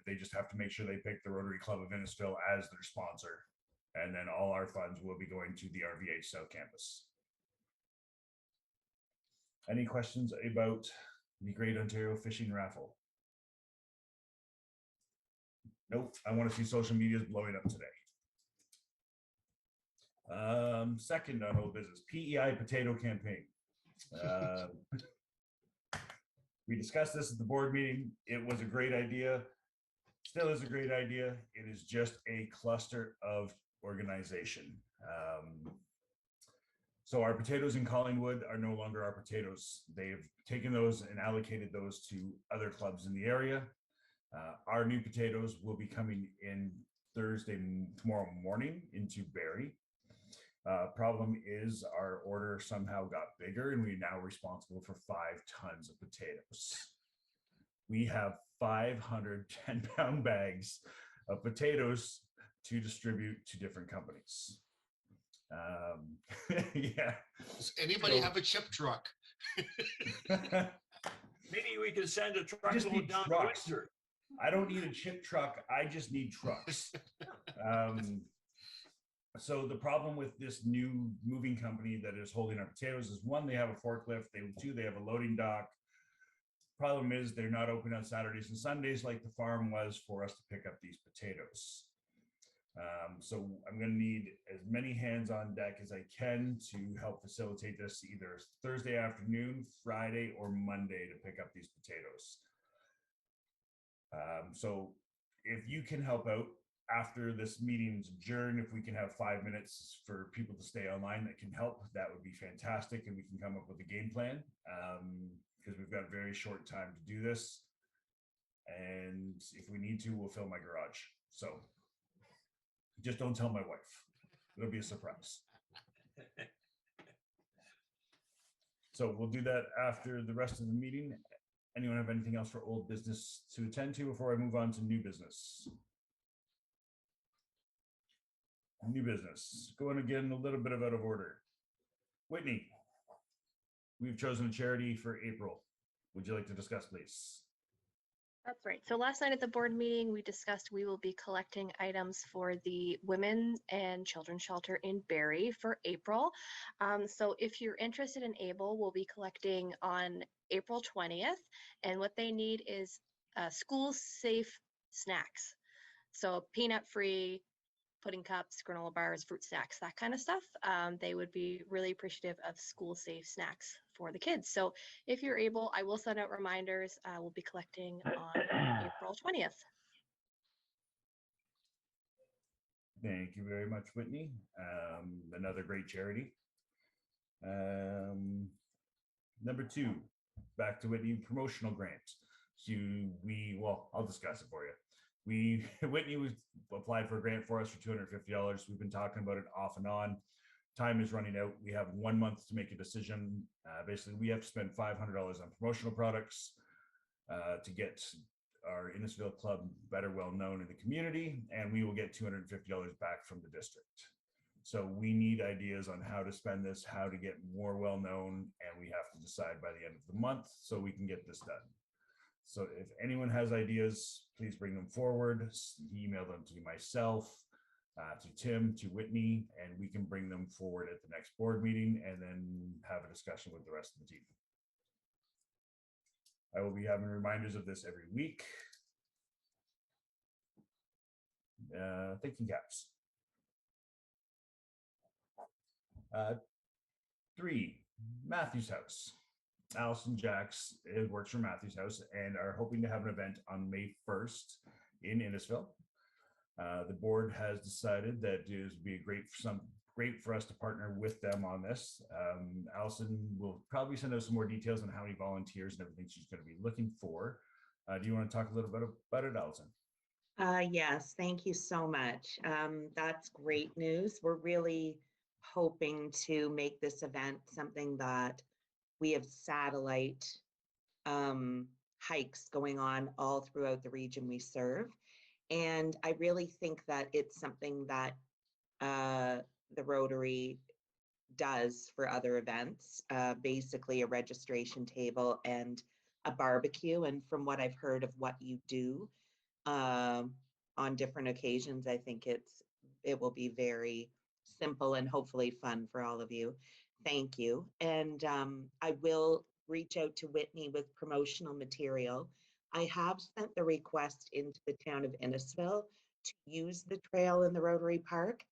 They just have to make sure they pick the Rotary Club of Innisfil as their sponsor. And then all our funds will be going to the RVH South Campus. Any questions about the Great Ontario Fishing Raffle? Nope, I want to see social medias blowing up today. Second on old business, PEI potato campaign. We discussed this at the board meeting. It was a great idea. Still is a great idea. It is just a cluster of organization. So our potatoes in Collingwood are no longer our potatoes. They've taken those and allocated those to other clubs in the area. Our new potatoes will be coming in tomorrow morning into Barrie. Problem is our order somehow got bigger and we're now responsible for 5 tons of potatoes. We have 500 10-pound bags of potatoes to distribute to different companies. Yeah. Does anybody have a chip truck? Maybe we can send a truckload down to Windsor. I don't need a chip truck. I just need trucks. So the problem with this new moving company that is holding our potatoes is, one, they have a forklift. Two, they have a loading dock. Problem is they're not open on Saturdays and Sundays like the farm was for us to pick up these potatoes. So I'm going to need as many hands on deck as I can to help facilitate this, either Thursday afternoon, Friday, or Monday, to pick up these potatoes. So if you can help out after this meeting's adjourned, if we can have 5 minutes for people to stay online that can help, that would be fantastic. And we can come up with a game plan, because we've got a very short time to do this. And if we need to, we'll fill my garage. So just don't tell my wife. It'll be a surprise. So we'll do that after the rest of the meeting. Anyone have anything else for old business to attend to before I move on to new business? New business. Going again a little bit out of order. Whitney, we've chosen a charity for April. Would you like to discuss, please? That's right. So last night at the board meeting, we discussed we will be collecting items for the Women and Children's Shelter in Barrie for April. So if you're interested in Able, we'll be collecting on April 20th. And what they need is school safe snacks. So peanut-free, pudding cups, granola bars, fruit snacks, that kind of stuff. They would be really appreciative of school safe snacks for the kids. So if you're able, I will send out reminders. We'll be collecting on April 20th. Thank you very much, Whitney. Another great charity. Number 2, back to Whitney, promotional grant. I'll discuss it for you. Whitney was applied for a grant for us for $250. We've been talking about it off and on. Time is running out. We have 1 month to make a decision. Basically, we have to spend $500 on promotional products to get our Innisfil club better well known in the community, and we will get $250 back from the district. So we need ideas on how to spend this, how to get more well known, and we have to decide by the end of the month so we can get this done. So if anyone has ideas, please bring them forward. Email them to myself, to Tim, to Whitney, and we can bring them forward at the next board meeting and then have a discussion with the rest of the team. I will be having reminders of this every week. Thinking caps. 3, Matthew's house. Allison Jacks works for Matthew's house and are hoping to have an event on May 1st in Innisfil. The board has decided that it would be great for us to partner with them on this. Allison will probably send out some more details on how many volunteers and everything she's going to be looking for. Do you want to talk a little bit about it, Allison? Yes, thank you so much. That's great news. We're really hoping to make this event something that we have satellite hikes going on all throughout the region we serve. And I really think that it's something that the Rotary does for other events, basically a registration table and a barbecue. And from what I've heard of what you do on different occasions, I think it will be very simple and hopefully fun for all of you. Thank you. And I will reach out to Whitney with promotional material. I have sent the request into the town of Innisfil to use the trail in the Rotary Park.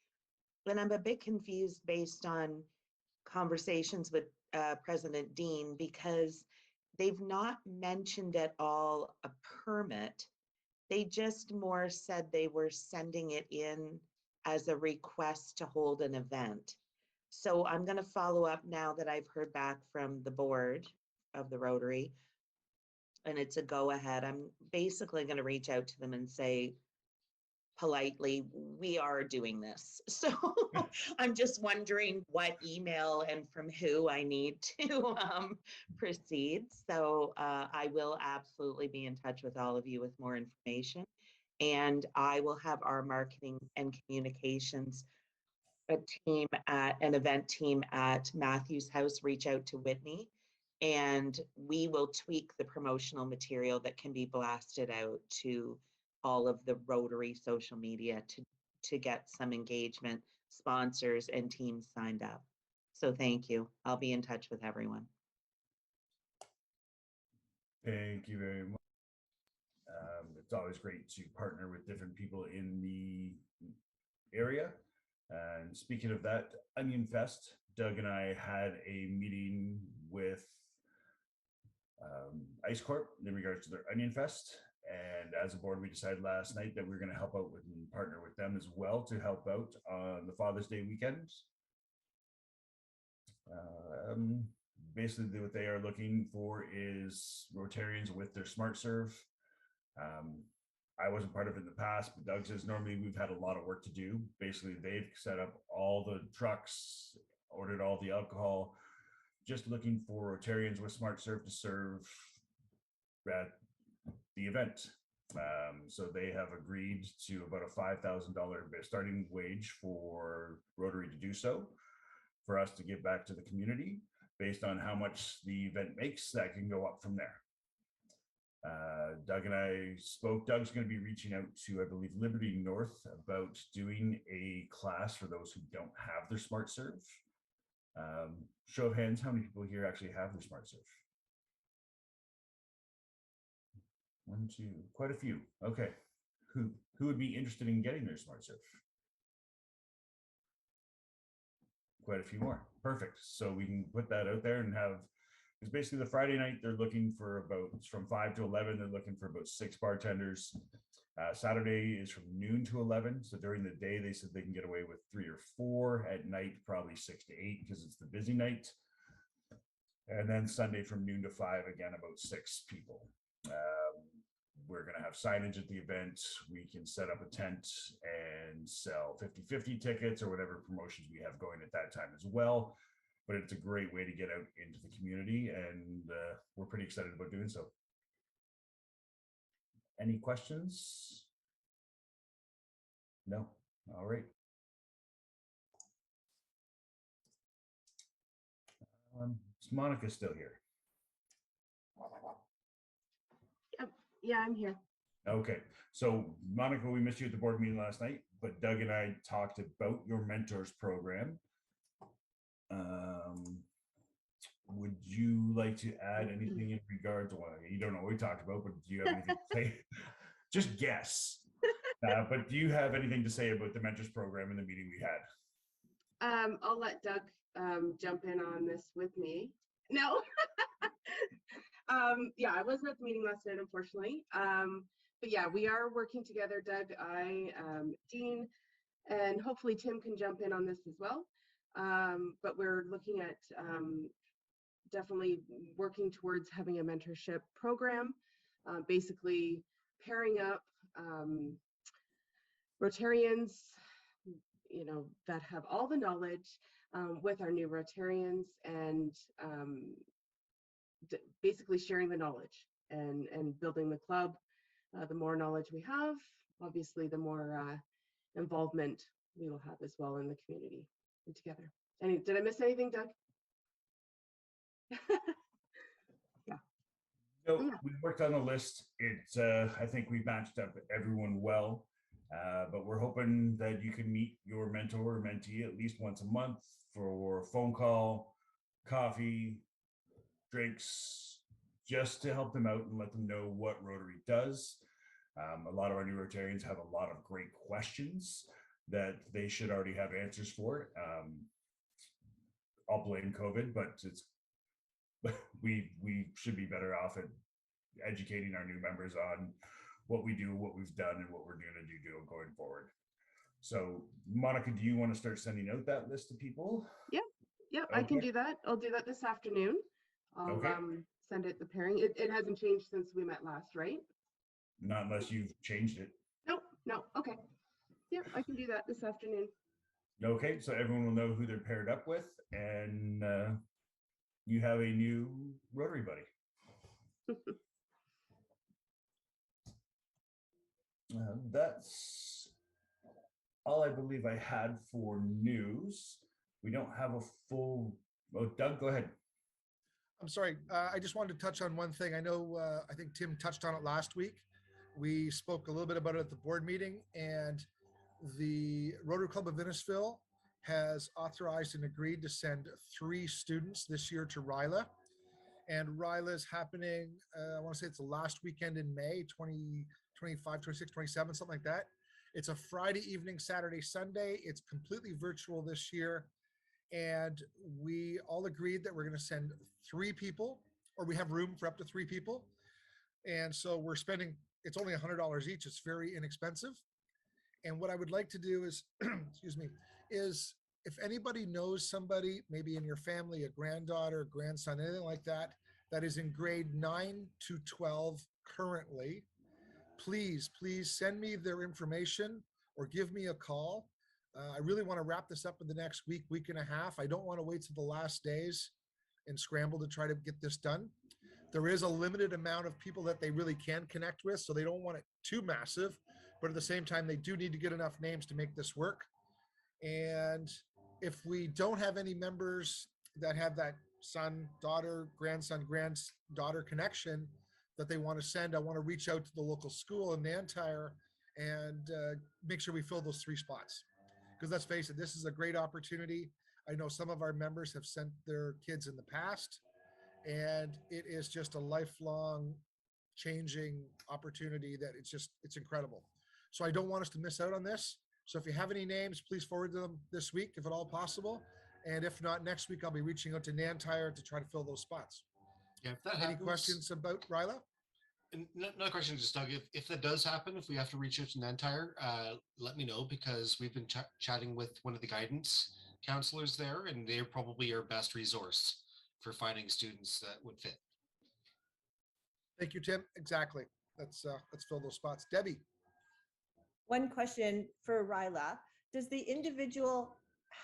And I'm a bit confused based on conversations with President Dean, because they've not mentioned at all a permit. They just more said they were sending it in as a request to hold an event. So I'm going to follow up now that I've heard back from the board of the Rotary, and it's a go ahead. I'm basically going to reach out to them and say politely, we are doing this. So I'm just wondering what email and from who I need to proceed. So I will absolutely be in touch with all of you with more information. And I will have our marketing and communications an event team at Matthew's house reach out to Whitney And we will tweak the promotional material that can be blasted out to all of the Rotary social media to get some engagement, sponsors, and teams signed up. So thank you. I'll be in touch with everyone. Thank you very much. It's always great to partner with different people in the area. And speaking of that, Onion Fest, Doug and I had a meeting with Ice Corp in regards to their Onion Fest. And as a board, we decided last night that we're going to help out with and partner with them as well to help out on the Father's Day weekends. Basically, what they are looking for is Rotarians with their Smart Serve. I wasn't part of it in the past, but Doug says normally we've had a lot of work to do. Basically, they've set up all the trucks, ordered all the alcohol, just looking for Rotarians with Smart Serve to serve at the event. So they have agreed to about a $5,000 starting wage for Rotary to do so, for us to give back to the community. Based on how much the event makes, that can go up from there. Doug and I spoke. Doug's going to be reaching out to, I believe, Liberty North about doing a class for those who don't have their Smart Serve. Show of hands, how many people here actually have their Smart Serve? One, two, quite a few. Okay. Who would be interested in getting their Smart Serve? Quite a few more. Perfect. So we can put that out there and have, because basically the Friday night they're looking for about, from 5 to 11, they're looking for about 6 bartenders. Saturday is from noon to 11. So during the day, they said they can get away with 3 or 4. At night, probably 6 to 8 because it's the busy night. And then Sunday from noon to 5, again, about 6 people. We're going to have signage at the event. We can set up a tent and sell 50-50 tickets or whatever promotions we have going at that time as well. But it's a great way to get out into the community, and we're pretty excited about doing so. Any questions? No. All right. Is Monica still here? Yeah, I'm here. Okay. So Monica, we missed you at the board meeting last night, but Doug and I talked about your mentors program. Would you like to add anything in regard to what you don't know what we talked about, but do you have anything to say? Just guess. But do you have anything to say about the mentors program in the meeting we had? I'll let Doug jump in on this with me. No. Yeah, I wasn't at the meeting last night, unfortunately. But yeah, we are working together, Doug, I, Dean, and hopefully Tim can jump in on this as well. But we're looking at definitely working towards having a mentorship program, basically pairing up Rotarians, you know, that have all the knowledge with our new Rotarians, and basically sharing the knowledge and building the club. The more knowledge we have, obviously, the more involvement we will have as well in the community and together. And did I miss anything, Doug? Yeah. No, we worked on the list. It's I think we matched up everyone well, but we're hoping that you can meet your mentor or mentee at least once a month for a phone call, coffee, drinks, just to help them out and let them know what Rotary does. A lot of our new Rotarians have a lot of great questions that they should already have answers for. I'll blame COVID, but it's we should be better off at educating our new members on what we do, what we've done, and what we're going to do going forward. So, Monica, do you want to start sending out that list to people? Yeah, yeah, okay. I can do that. I'll do that this afternoon. I'll send it the pairing. It hasn't changed since we met last, right? Not unless you've changed it. No. Okay. Yeah, I can do that this afternoon. Okay, so everyone will know who they're paired up with, and you have a new Rotary buddy. That's all I believe I had for news. We don't have a full. Oh, Doug, go ahead. I'm sorry. I just wanted to touch on one thing. I know, I think Tim touched on it last week. We spoke a little bit about it at the board meeting, and the Rotary Club of Innisfil has authorized and agreed to send 3 students this year to RILA. And RILA is happening, I want to say it's the last weekend in May, 20, 25, 26, 27, something like that. It's a Friday evening, Saturday, Sunday. It's completely virtual this year. And we all agreed that we're going to send 3 people, or we have room for up to 3 people. And so we're spending, it's only $100 each. It's very inexpensive. And what I would like to do is, excuse me, is if anybody knows somebody, maybe in your family, a granddaughter, grandson, anything like that, that is in grade 9 to 12 currently, please send me their information or give me a call. I really want to wrap this up in the next week, week and a half. I don't want to wait till the last days and scramble to try to get this done. There is a limited amount of people that they really can connect with, so they don't want it too massive, but at the same time, they do need to get enough names to make this work. And if we don't have any members that have that son, daughter, grandson, granddaughter connection that they want to send, I want to reach out to the local school in Nantyre and make sure we fill those 3 spots. Because let's face it, this is a great opportunity. I know some of our members have sent their kids in the past, and it is just a lifelong changing opportunity that it's incredible. So I don't want us to miss out on this. So if you have any names, please forward them this week, if at all possible. And if not, next week, I'll be reaching out to Nantyre to try to fill those spots. Yeah, if that Any happens, questions about RILA? And not a question, just Doug, if that does happen, if we have to reach out to Nantyre, let me know, because we've been chatting with one of the guidance counselors there, and they're probably our best resource for finding students that would fit. Thank you, Tim. Exactly. Let's fill those spots. Debbie. One question for RILA. Does the individual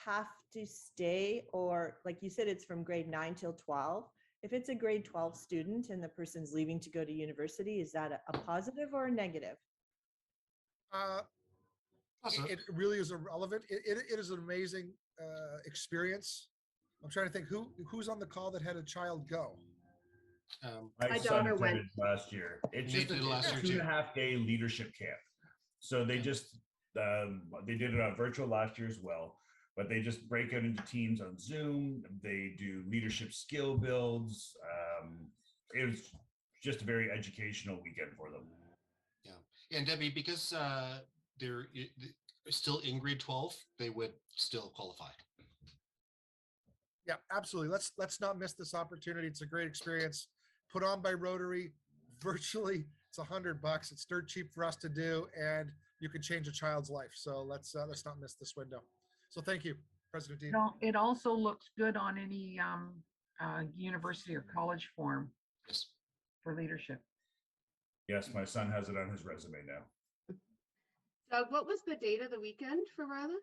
have to stay, or like you said, it's from grade 9 till 12? If it's a grade 12 student and the person's leaving to go to university, is that a positive or a negative? It really is irrelevant. It is an amazing experience. I'm trying to think who's on the call that had a child go. My son did it last year. It's just a 2.5-day leadership camp. So they just they did it on virtual last year as well. But they just break out into teams on Zoom. They do leadership skill builds. It was just a very educational weekend for them. Yeah, and Debbie, because they're still in grade 12, they would still qualify. Yeah, absolutely. Let's not miss this opportunity. It's a great experience put on by Rotary. Virtually, it's $100. It's dirt cheap for us to do, and you can change a child's life. So let's not miss this window. So thank you, President Dean. It also looks good on any university or college form. Yes. For leadership. Yes, my son has it on his resume now. Doug, what was the date of the weekend for RILA?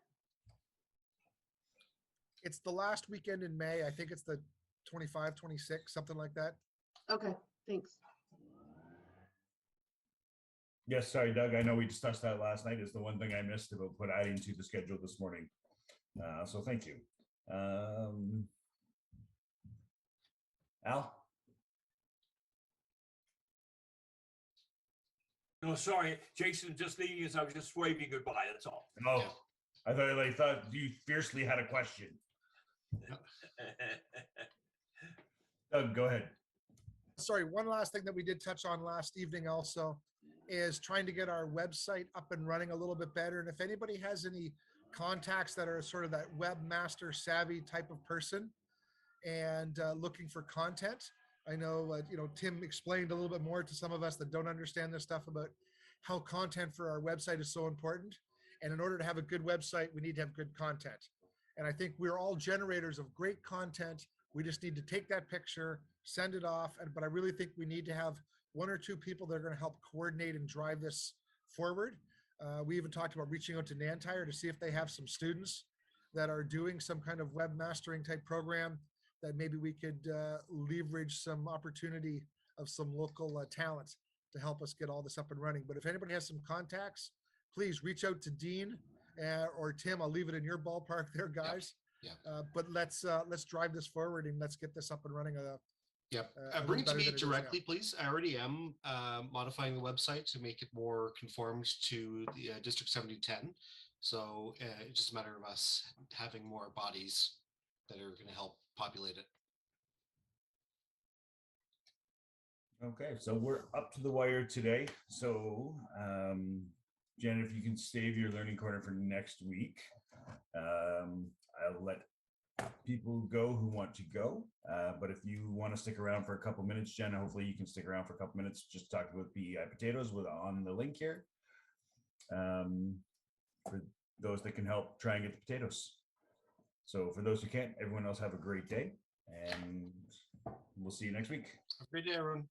It's the last weekend in May. I think it's the 25, 26, something like that. Okay, thanks. Yes, sorry, Doug. I know we discussed that last night. Is the one thing I missed about adding to the schedule this morning. So thank you. Al? No, sorry, Jason, just leaving us. I was just waving goodbye. That's all. Oh, I thought you fiercely had a question. Doug, go ahead. Sorry, one last thing that we did touch on last evening also is trying to get our website up and running a little bit better. And if anybody has any contacts that are sort of that webmaster savvy type of person and looking for content, I know, Tim explained a little bit more to some of us that don't understand this stuff about how content for our website is so important. And in order to have a good website, we need to have good content. And I think we're all generators of great content. We just need to take that picture, send it off. But I really think we need to have 1 or 2 people that are going to help coordinate and drive this forward. We even talked about reaching out to Nantyre to see if they have some students that are doing some kind of web mastering type program that maybe we could leverage some opportunity of some local talent to help us get all this up and running. But if anybody has some contacts, please reach out to Dean or Tim. I'll leave it in your ballpark there, guys. Yeah. But let's drive this forward and let's get this up and running Yep. a little Bring it to better me than it is now. directly, please. I already am modifying the website to make it more conformed to the District 7010. So it's just a matter of us having more bodies that are going to help populate it. Okay, so we're up to the wire today. So, Janet, if you can save your learning corner for next week, I'll let people go who want to go. But if you want to stick around for a couple minutes, Jenna, hopefully you can stick around for a couple minutes, just talking about PEI potatoes on the link here. For those that can help try and get the potatoes. So for those who can't, everyone else have a great day, and we'll see you next week. Have a great day, everyone.